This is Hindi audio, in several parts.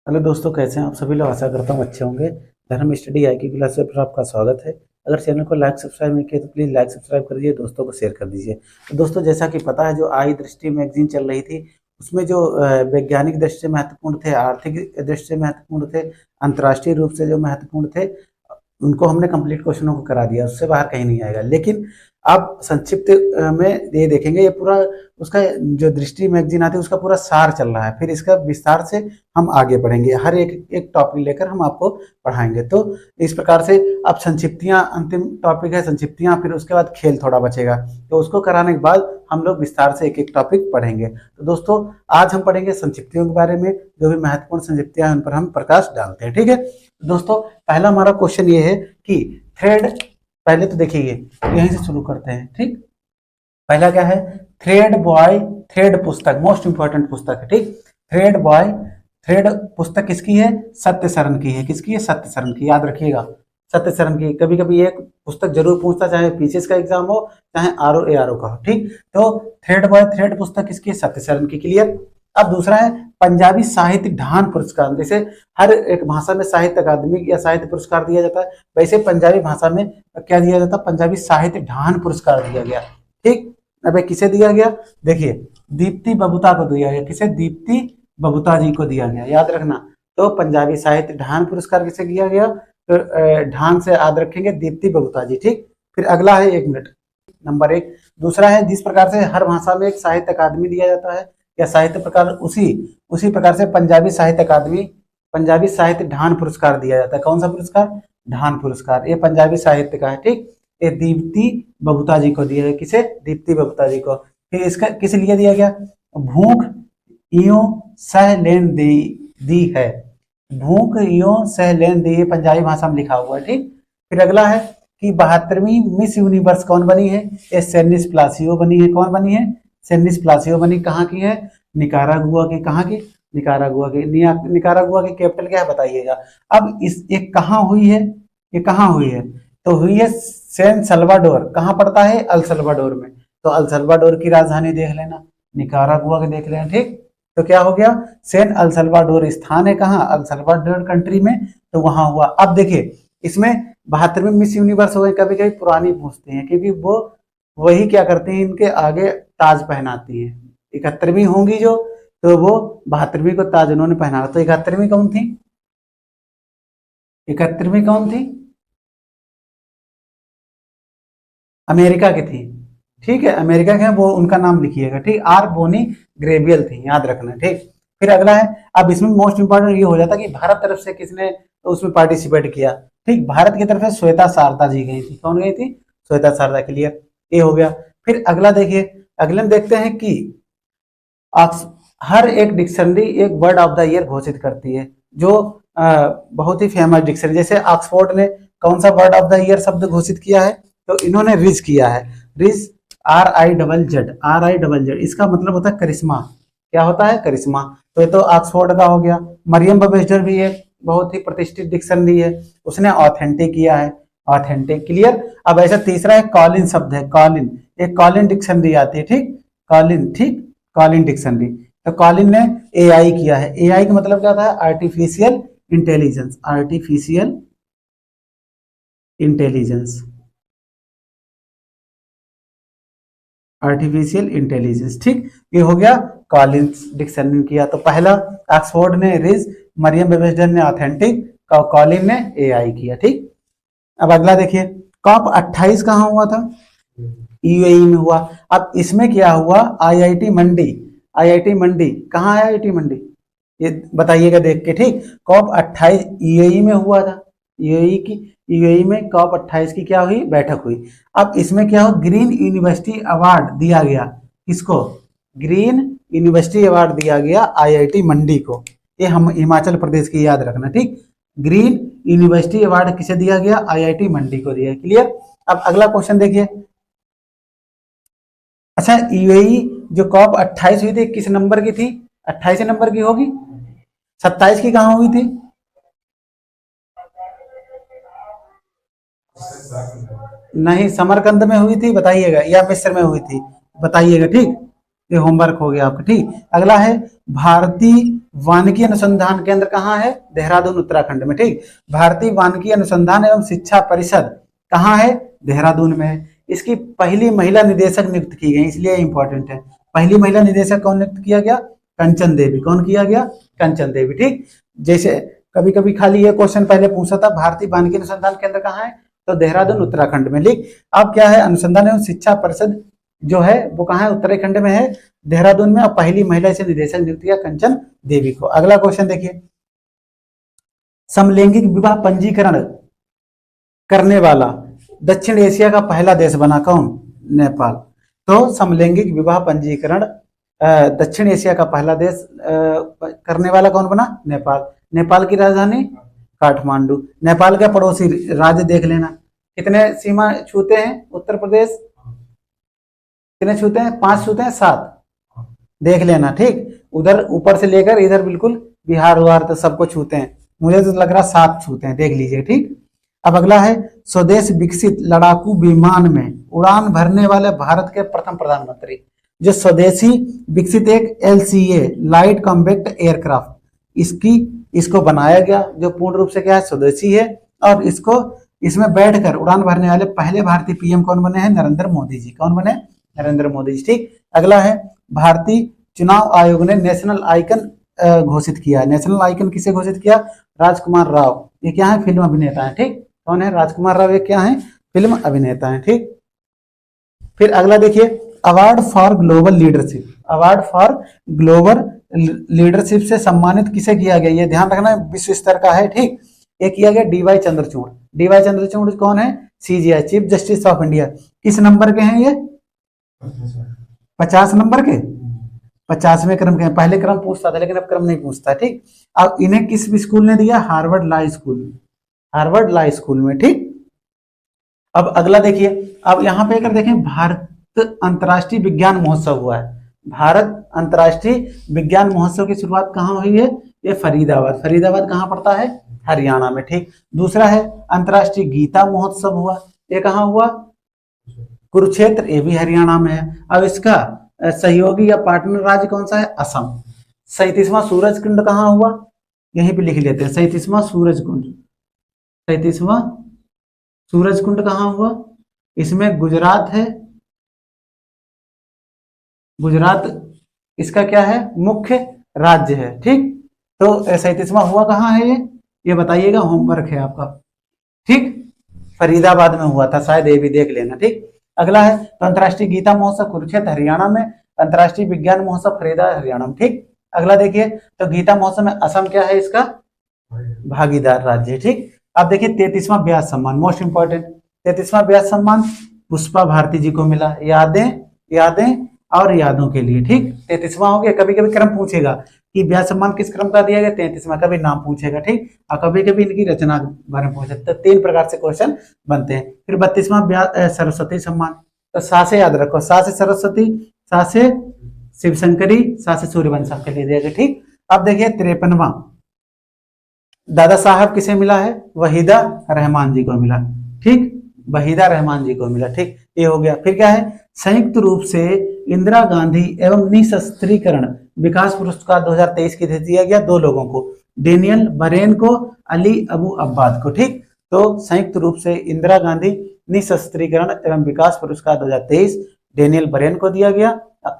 हेलो दोस्तों, कैसे हैं आप सभी लोग। आशा करता हूँ अच्छे होंगे। धर्म स्टडी आई की क्लास में फिर आपका स्वागत है। अगर चैनल को लाइक सब्सक्राइब नहीं किया तो प्लीज़ लाइक सब्सक्राइब कर दीजिए, दोस्तों को शेयर कर दीजिए। तो दोस्तों, जैसा कि पता है, जो आई दृष्टि मैगजीन चल रही थी उसमें जो वैज्ञानिक दृष्टि से महत्वपूर्ण थे, आर्थिक दृष्टि से महत्वपूर्ण थे, अंतर्राष्ट्रीय रूप से जो महत्वपूर्ण थे, उनको हमने कंप्लीट क्वेश्चनों को करा दिया, उससे बाहर कहीं नहीं आएगा। लेकिन आप संक्षिप्त में ये देखेंगे, ये पूरा उसका जो दृष्टि मैगजीन आती है उसका पूरा सार चल रहा है। फिर इसका विस्तार से हम आगे बढ़ेंगे, हर एक एक टॉपिक लेकर हम आपको पढ़ाएंगे। तो इस प्रकार से अब संक्षिप्तियां अंतिम टॉपिक है, संक्षिप्तियां, फिर उसके बाद खेल थोड़ा बचेगा, तो उसको कराने के बाद हम लोग विस्तार से एक एक टॉपिक पढ़ेंगे। तो दोस्तों, आज हम पढ़ेंगे संक्षिप्तियों के बारे में, जो भी महत्वपूर्ण संक्षिप्तियां हैं उन पर हम प्रकाश डालते हैं। ठीक है दोस्तों, पहला हमारा क्वेश्चन ये है कि थ्रेड, पहले तो देखिए यहीं से शुरू करते हैं। ठीक, पहला क्या है? Thread boy. थ्रेड पुस्तक मोस्ट इंपॉर्टेंट पुस्तक है। ठीक, थ्रेड बॉय, थ्रेड पुस्तक किसकी है? सत्य शरण की है। किसकी है? सत्य शरण की, याद रखिएगा, सत्य शरण की। कभी कभी एक पुस्तक जरूर पूछता, चाहे पीसीएस का एग्जाम हो चाहे आरओ एआरओ का हो। ठीक, तो थ्रेड बॉय, थ्रेड पुस्तक किसकी है? सत्य शरण की। क्लियर। अब दूसरा है पंजाबी साहित्य ढान पुरस्कार। जैसे हर एक भाषा में साहित्य अकादमी या साहित्य पुरस्कार दिया जाता है, वैसे पंजाबी भाषा में क्या दिया जाता है? पंजाबी साहित्य ढान पुरस्कार दिया गया। ठीक, अबे किसे दिया गया? देखिए, दीप्ति बबूता को दिया गया। किसे? दीप्ति बबूता जी को दिया गया, याद रखना। तो पंजाबी साहित्य ढान पुरस्कार किसे दिया गया? तो ढान से याद रखेंगे, दीप्ति बबूता जी। ठीक, फिर अगला है, एक मिनट, नंबर एक। दूसरा है, जिस प्रकार से हर भाषा में एक साहित्य अकादमी दिया जाता है या साहित्य प्रकार, उसी उसी प्रकार से पंजाबी साहित्य अकादमी, पंजाबी साहित्य ढान पुरस्कार दिया जाता है। कौन सा पुरस्कार? ढान पुरस्कार। ये पंजाबी साहित्य का है। ठीक, ये दीप्ति बबूता जी को दिया गया। किसे? दीप्ति बबूता जी को। फिर इसका किस लिए दिया गया? भूख इयो सह लेन दी है। भूख इयो सह लेन दी, पंजाबी भाषा में लिखा हुआ है। ठीक, फिर अगला है कि 72वीं मिस यूनिवर्स कौन बनी है? ये सेनिस प्लासियो बनी है। कौन बनी है? सेनिस प्लासियो बनी। कहाँ की है? निकारागुआ की। कहाँ की? निकारागुआ की। निकारागुआ की कैपिटल क्या है बताइएगा। अब इस ये कहाँ हुई है? ये कहाँ हुई है? तो हुई है सैन सल्वाडोर। कहाँ पड़ता है? अल सल्वाडोर में। तो अल सल्वाडोर की राजधानी देख लेना, निकारागुआ के देख लेना। ठीक, तो क्या हो गया? सेन अल सल्वाडोर स्थान है कहाँ? अल सल्वाडोर कंट्री में, तो वहां हुआ। अब देखिए, इसमें 72वीं मिस यूनिवर्स हो गई। कभी कभी पुरानी पूछते हैं, क्योंकि वो वही क्या करते हैं, इनके आगे ताज पहनाती है। 71वीं होंगी जो, तो वो 72वीं को ताज उन्होंने पहना। तो 71वीं कौन थी? 71वीं कौन थी? अमेरिका की थी। ठीक है, अमेरिका के हैं, वो उनका नाम लिखिएगा। ठीक, आर बोनी ग्रेबियल थी, याद रखना। ठीक, फिर अगला है, अब इसमें मोस्ट इंपॉर्टेंट ये हो जाता कि भारत तरफ से किसने उसमें पार्टिसिपेट किया। ठीक, भारत की तरफ से श्वेता शारदा जी गई थी। कौन गई थी? श्वेता शारदा। क्लियर, ये हो गया। फिर अगला देखिए, अगले में देखते हैं कि हर एक डिक्शनरी एक वर्ड ऑफ द ईयर घोषित करती है, जो बहुत ही फेमस डिक्शनरी। जैसे ऑक्सफोर्ड ने कौन सा वर्ड ऑफ द ईयर शब्द घोषित किया है? तो इन्होंने रिज किया है। रिज, RIZZ, RIZZ, इसका मतलब होता है करिश्मा। क्या होता है? करिश्मा। तो ये तो ऑक्सफोर्ड का हो गया। मरियम वेबस्टर भी एक बहुत ही प्रतिष्ठित डिक्शनरी है, उसने ऑथेंटिक किया है। ऑथेंटिक। क्लियर। अब ऐसा तीसरा है कॉलिन शब्द है, कॉलिन, एक कॉलिन डिक्शनरी आती है। ठीक, कॉलिन। ठीक, कॉलिन डिक्शनरी। तो कॉलिन ने एआई किया है। एआई का मतलब क्या था? Artificial intelligence. Artificial intelligence, artificial intelligence. ठीक, ये हो गया कॉलिन्स डिक्शनरी किया। तो पहला ऑक्सफोर्ड ने रिज, मरियम वेबस्टर ने ऑथेंटिक, कॉलिन ने एआई किया। ठीक, अब अगला देखिए, कॉप 28 कहाँ हुआ था? यूएई में हुआ। अब इसमें क्या हुआ? आईआईटी मंडी। आईआईटी मंडी कहाँ है? आईआईटी मंडी, ये बताइएगा देख के। ठीक, कॉप 28 यूएई में हुआ था। यूएई की, यूएई में कॉप 28 की क्या हुई? बैठक हुई। अब इसमें क्या हो? ग्रीन यूनिवर्सिटी अवार्ड दिया गया। किसको? ग्रीन यूनिवर्सिटी अवार्ड दिया गया आईआईटी मंडी को। ये हम हिमाचल प्रदेश की, याद रखना। ठीक, ग्रीन यूनिवर्सिटी अवार्ड किसे दिया गया? आईआईटी मंडी को दिया। क्लियर। अब अगला क्वेश्चन देखिए। अच्छा, यूएई जो कॉप 28 हुई थी किस नंबर की थी? 28 नंबर की होगी। 27 की कहाँ हुई थी? नहीं, समरकंद में हुई थी, बताइएगा, या मिस्र में हुई थी, बताइएगा। ठीक, ये होमवर्क हो गया आपका। ठीक, अगला है भारतीय वानिकी अनुसंधान केंद्र कहाँ है? देहरादून उत्तराखंड में। ठीक, भारतीय वानिकी अनुसंधान एवं शिक्षा परिषद कहाँ है? देहरादून में है। इसकी पहली महिला निदेशक नियुक्त की गई, इसलिए इंपॉर्टेंट है। पहली महिला निदेशक कौन नियुक्त किया गया? कंचन देवी। कौन किया गया? कंचन देवी। ठीक, जैसे कभी कभी खाली ये क्वेश्चन पहले पूछा था, भारतीय वानिकी अनुसंधान केंद्र कहाँ है? तो देहरादून उत्तराखंड में। लिख, अब क्या है? अनुसंधान एवं शिक्षा परिषद जो है वो कहाँ है? उत्तराखंड में है, देहरादून में। और पहली महिला से निदेशक नियुक्त किया कंचन देवी को। अगला क्वेश्चन देखिए, समलैंगिक विवाह पंजीकरण करने वाला दक्षिण एशिया का पहला देश बना कौन? नेपाल। तो समलैंगिक विवाह पंजीकरण दक्षिण एशिया का पहला देश करने वाला कौन बना? नेपाल। नेपाल की राजधानी काठमांडू। नेपाल का पड़ोसी राज्य देख लेना, कितने सीमा छूते हैं? उत्तर प्रदेश कितने छूते हैं? 5 छूते हैं, 7 देख लेना। ठीक, उधर ऊपर से लेकर इधर बिल्कुल बिहार उहार तो सबको छूते हैं, मुझे तो लग रहा 7 छूते हैं, देख लीजिए। ठीक, अब अगला है, स्वदेश विकसित लड़ाकू विमान में उड़ान भरने वाले भारत के प्रथम प्रधानमंत्री। जो स्वदेशी विकसित एक LCA लाइट कॉम्पैक्ट एयरक्राफ्ट इसको बनाया गया, जो पूर्ण रूप से क्या है? स्वदेशी है। और इसमें बैठकर उड़ान भरने वाले पहले भारतीय PM कौन बने हैं? नरेंद्र मोदी जी। कौन बने? नरेंद्र मोदी जी। ठीक, अगला है, भारतीय चुनाव आयोग ने नेशनल आइकन घोषित किया है। नेशनल आइकन किसे घोषित किया? राजकुमार राव। ये क्या है? फिल्म अभिनेता है। ठीक, कौन है? राजकुमार राव। ये क्या है? फिल्म अभिनेता है। ठीक, फिर अगला देखिए, award for global leadership. Award for global leadership से सम्मानित किसे किया गया? ये ध्यान रखना, विश्व स्तर का है। ठीक, ये किया गया DY चंद्रचूड़। DY चंद्रचूड़ कौन है? CJI, chief justice of India. किस नंबर के हैं ये? 50 नंबर के, 50वें क्रम के हैं। पहले क्रम पूछता था, लेकिन अब क्रम नहीं पूछता। ठीक, अब इन्हें किस स्कूल ने दिया? हार्वर्ड लॉ स्कूल में। हार्वर्ड लॉ स्कूल में। ठीक, अब अगला देखिए, अब यहाँ पे अगर देखें, भारत अंतर्राष्ट्रीय विज्ञान महोत्सव हुआ है। भारत अंतर्राष्ट्रीय विज्ञान महोत्सव की शुरुआत कहाँ हुई है? ये फरीदाबाद। फरीदाबाद कहाँ पड़ता है? हरियाणा में। ठीक, दूसरा है अंतर्राष्ट्रीय गीता महोत्सव हुआ, ये कहाँ हुआ? कुरुक्षेत्र, ये भी हरियाणा में है। अब इसका सहयोगी या पार्टनर राज्य कौन सा है? असम। 37वां सूरज कुंड कहाँ हुआ? यहीं पे लिख लेते हैं, 37वां सूरज कुंड। 37वां सूरज कुंड कहाँ हुआ? इसमें गुजरात है। गुजरात इसका क्या है? मुख्य राज्य है। ठीक, तो 37वां हुआ कहाँ है ये बताइएगा, होमवर्क है आपका। ठीक, फरीदाबाद में हुआ था शायद, ये भी देख लेना। ठीक, अगला है, तो अंतर्राष्ट्रीय गीता महोत्सव कुरुक्षेत्र हरियाणा में, अंतर्राष्ट्रीय विज्ञान महोत्सव फरीदाबाद हरियाणा में। ठीक, अगला देखिए, तो गीता महोत्सव में असम क्या है? इसका भागीदार राज्य। ठीक, अब देखिए 33वां व्यास सम्मान, मोस्ट इंपॉर्टेंट। 33वां व्यास सम्मान पुष्पा भारती जी को मिला। यादें और यादों के लिए। ठीक, 33वां हो गया। कभी कभी क्रम पूछेगा कि व्यास सम्मान किस क्रम का दिया गया? 33वां। कभी नाम पूछेगा। ठीक, और कभी कभी इनकी रचना के बारे में पूछा। तो 3 प्रकार से क्वेश्चन बनते हैं। फिर 32वां सरस्वती सम्मान, तो सा से याद रखो, सा से सरस्वती, सा से शिवशंकरी, सा से सूर्यवंशम के लिए दिया गया। ठीक, अब देखिए 53वां दादा साहब किसे मिला है? वहीदा रहमान जी को मिला। ठीक, वहीदा रहमान जी को मिला। ठीक, ये हो गया। फिर क्या है? संयुक्त रूप से इंदिरा गांधी एवं निशस्त्रीकरण विकास पुरस्कार 2023 की दिया गया 2 लोगों को, डेनियल बरेन को, अली अबू अब्बाद को। ठीक, तो संयुक्त रूप से इंदिरा गांधी निशस्त्रीकरण एवं विकास पुरस्कार 2023 डेनियल बरेन को दिया गया,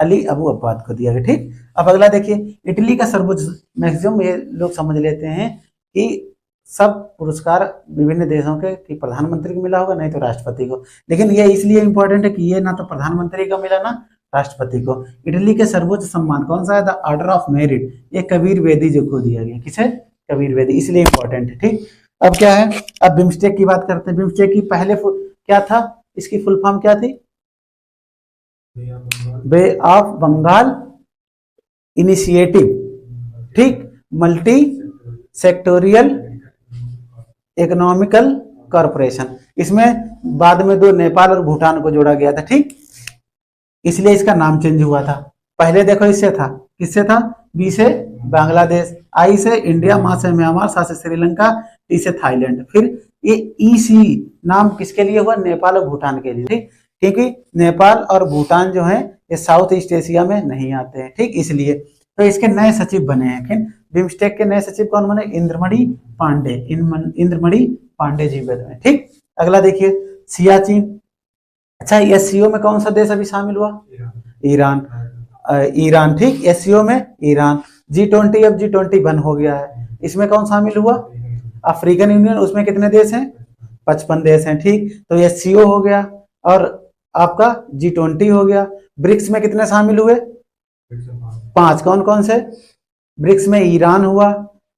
अली अबू अब्बाद को दिया गया। ठीक, अब अगला देखिए, इटली का सर्वोच्च, मैक्सिमम ये लोग समझ लेते हैं कि सब पुरस्कार विभिन्न देशों के कि प्रधानमंत्री को मिला होगा, नहीं तो राष्ट्रपति को, लेकिन ये इसलिए इंपॉर्टेंट है कि ये ना तो प्रधानमंत्री को मिला ना राष्ट्रपति को। इटली के सर्वोच्च सम्मान कौन सा है? द ऑर्डर ऑफ मेरिट, ये कबीर बेदी जी को दिया गया। किसे? कबीर बेदी, इसलिए इंपॉर्टेंट है। ठीक, अब क्या है? अब बिम्स्टेक की बात करते हैं। बिम्स्टेक की पहले क्या था? इसकी फुल फॉर्म क्या थी? बे ऑफ बंगाल इनिशिएटिव। ठीक, मल्टी सेक्टोरियल इकोनॉमिकल कॉरपोरेशन। इसमें बाद में 2 नेपाल और भूटान को जोड़ा गया था। ठीक, इसलिए इसका नाम चेंज हुआ था। पहले देखो इससे था, किससे था? बी से बांग्लादेश, आई से इंडिया, मां से म्यांमार, सा से श्रीलंका, टी से थाईलैंड। फिर ये EC नाम किसके लिए हुआ? नेपाल और भूटान के लिए। ठीक, क्योंकि नेपाल और भूटान जो है ये साउथ ईस्ट एशिया में नहीं आते हैं, ठीक, इसलिए। तो इसके नए सचिव बने हैं, फिर बिम्स्टेक के नए सचिव कौन बने? इंद्रमणि पांडे, इंद्रमणि पांडे जी बने, ठीक। अगला देखिए सियाचिन। अच्छा, एससीओ में कौन सा देश अभी शामिल हुआ? ईरान। ईरान, ठीक, एससीओ में ईरान। G20 अब G20 बंद हो गया है, इसमें कौन शामिल हुआ? African union. उसमें कितने देश हैं? 55 देश हैं, ठीक। तो एससीओ हो गया और आपका G20 हो गया। ब्रिक्स में कितने शामिल हुए? 5। कौन कौन से? ब्रिक्स में ईरान हुआ,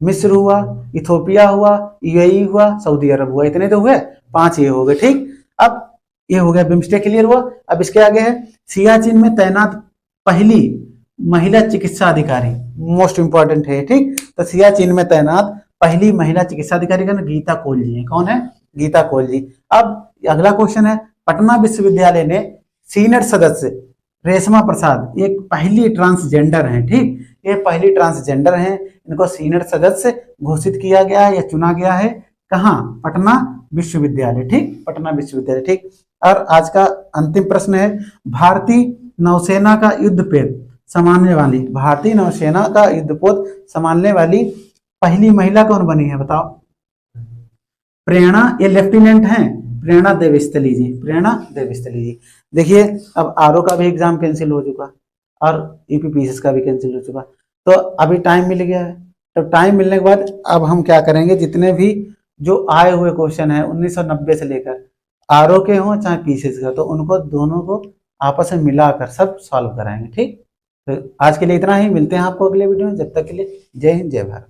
मिस्र हुआ, इथोपिया हुआ, यूएई हुआ, सऊदी अरब हुआ। इतने तो हुए, 5 ये हो गए, ठीक। अब ये हो गया बिम्स्टेक, क्लियर हुआ। अब इसके आगे है सियाचिन में तैनात पहली महिला चिकित्सा अधिकारी, मोस्ट इंपॉर्टेंट है, ठीक। तो सियाचिन में तैनात पहली महिला चिकित्सा अधिकारी का गीता कौल जी है। कौन है? गीता कौल जी। अब अगला क्वेश्चन है, पटना विश्वविद्यालय ने सीनेट सदस्य रेशमा प्रसाद, एक पहली ट्रांसजेंडर है, ठीक, ये पहली ट्रांसजेंडर हैं, इनको सीनेट सदस्य घोषित किया गया है या चुना गया है। कहाँ? पटना विश्वविद्यालय, ठीक, पटना विश्वविद्यालय, ठीक। और आज का अंतिम प्रश्न है, भारतीय नौसेना का युद्धपोत संभालने वाली, भारतीय नौसेना का युद्धपोत संभालने वाली पहली महिला कौन बनी है? बताओ। प्रेरणा, ये लेफ्टिनेंट हैं, प्रेरणा देवस्थली जी, प्रेरणा देवस्थली जी। देखिए अब आरओ का भी एग्जाम कैंसिल हो चुका और यूपीपीएससी का भी कैंसिल हो चुका, तो अभी टाइम मिल गया है। तो टाइम मिलने के बाद अब हम क्या करेंगे, जितने भी जो आए हुए क्वेश्चन है 1990 से लेकर आरओ के हों चाहे पीसीएस का, तो उनको दोनों को आपस में मिलाकर सब सॉल्व कराएंगे, ठीक। तो आज के लिए इतना ही, मिलते हैं आपको अगले वीडियो में, जब तक के लिए जय हिंद जय भारत।